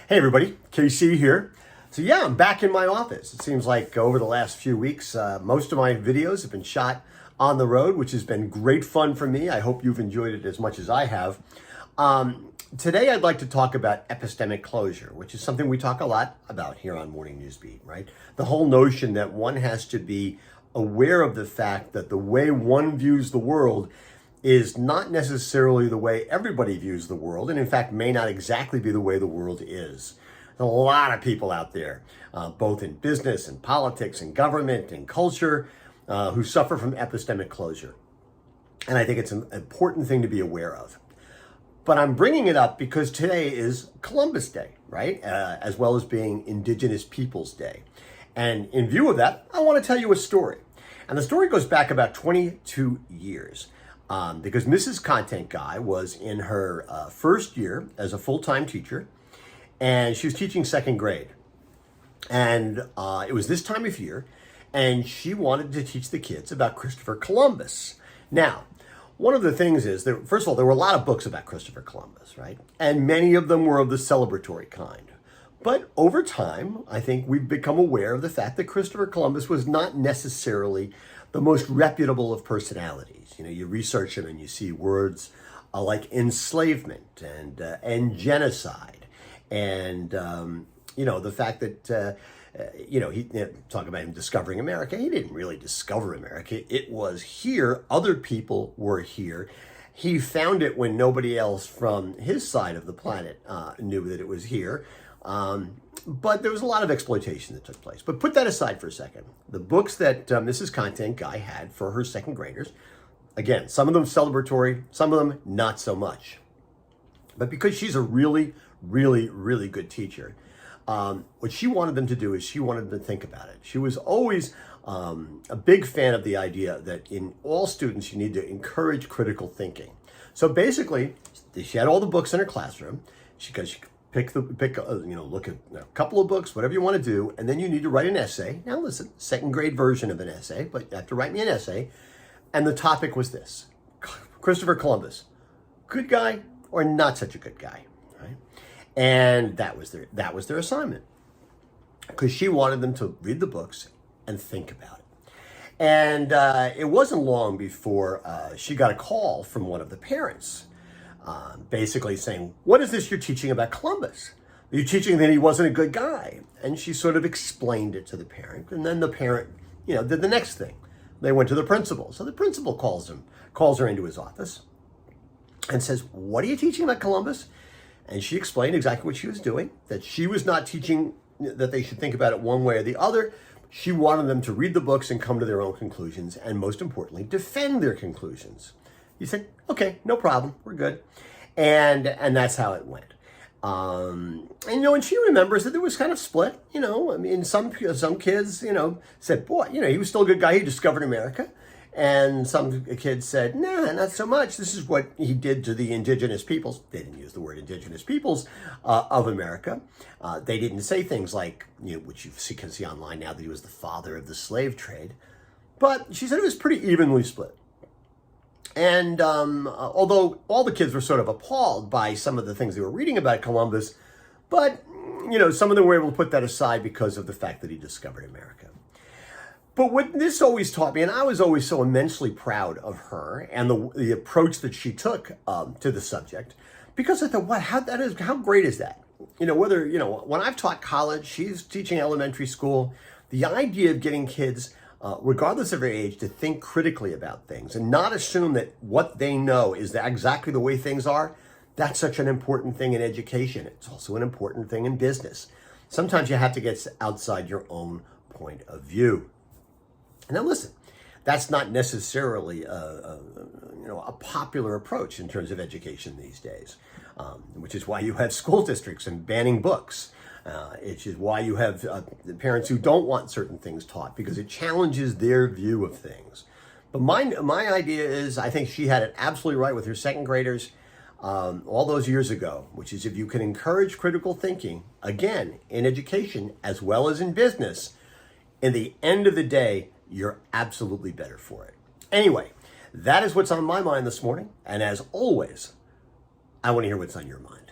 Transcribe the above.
Hey everybody, KC here. So yeah, I'm back in my office. It seems like over the last few weeks, most of my videos have been shot on the road, which has been great fun for me. I hope you've enjoyed it as much as I have. Today I'd like to talk about epistemic closure, which is something we talk a lot about here on Morning Newsbeat, right? The whole notion that one has to be aware of the fact that the way one views the world is not necessarily the way everybody views the world, and in fact may not exactly be the way the world is. There's a lot of people out there, both in business and politics and government and culture, who suffer from epistemic closure. And I think it's an important thing to be aware of. But I'm bringing it up because today is Columbus Day, right? As well as being Indigenous Peoples Day. And in view of that, I want to tell you a story. And the story goes back about 22 years. Because Mrs. Content Guy was in her first year as a full-time teacher, and she was teaching second grade. And it was this time of year, and she wanted to teach the kids about Christopher Columbus. Now, one of the things is that, first of all, there were a lot of books about Christopher Columbus, right? And many of them were of the celebratory kind. But over time, I think we've become aware of the fact that Christopher Columbus was not necessarily the most reputable of personalities. You know, you research him and you see words like enslavement and genocide, and the fact that talk about him discovering America. He didn't really discover America. It was here. Other people were here. He found it when nobody else from his side of the planet knew that it was here. But there was a lot of exploitation that took place. But put that aside for a second. The books that Mrs. Content Guy had for her second graders, again, some of them celebratory, some of them not so much. But because she's a really, really, really good teacher, what she wanted them to do is she wanted them to think about it. She was always a big fan of the idea that in all students, you need to encourage critical thinking. So basically, she had all the books in her classroom. She look at a couple of books, whatever you want to do, and then you need to write an essay. Now listen, second grade version of an essay, but you have to write me an essay. And the topic was this: Christopher Columbus, good guy or not such a good guy, right? And that was their assignment, because she wanted them to read the books and think about it. And it wasn't long before she got a call from one of the parents, basically saying, "What is this you're teaching about Columbus? Are you teaching that he wasn't a good guy?" And she sort of explained it to the parent, and then the parent, did the next thing. They went to the principal. So the principal calls her into his office and says, "What are you teaching about Columbus?" And she explained exactly what she was doing, that she was not teaching that they should think about it one way or the other. She wanted them to read the books and come to their own conclusions, and most importantly, defend their conclusions. You said, "Okay, no problem, we're good." And that's how it went. And she remembers that there was kind of split, some kids, said, "Boy, he was still a good guy, he discovered America." And some kids said, "Nah, not so much. This is what he did to the indigenous peoples." They didn't use the word indigenous peoples of America. They didn't say things like, which you can see online now, that he was the father of the slave trade. But she said it was pretty evenly split. And although all the kids were sort of appalled by some of the things they were reading about Columbus, but, some of them were able to put that aside because of the fact that he discovered America. But what this always taught me, and I was always so immensely proud of her and the approach that she took to the subject, because I thought, how great is that? When I've taught college, she's teaching elementary school, the idea of getting kids, regardless of their age, to think critically about things and not assume that what they know is exactly the way things are. That's such an important thing in education. It's also an important thing in business. Sometimes you have to get outside your own point of view. Now listen, that's not necessarily a popular approach in terms of education these days, which is why you have school districts and banning books. It is why you have parents who don't want certain things taught, because it challenges their view of things. But my idea is, I think she had it absolutely right with her second graders all those years ago, which is, if you can encourage critical thinking, again, in education as well as in business, in the end of the day, you're absolutely better for it. Anyway, that is what's on my mind this morning. And as always, I want to hear what's on your mind.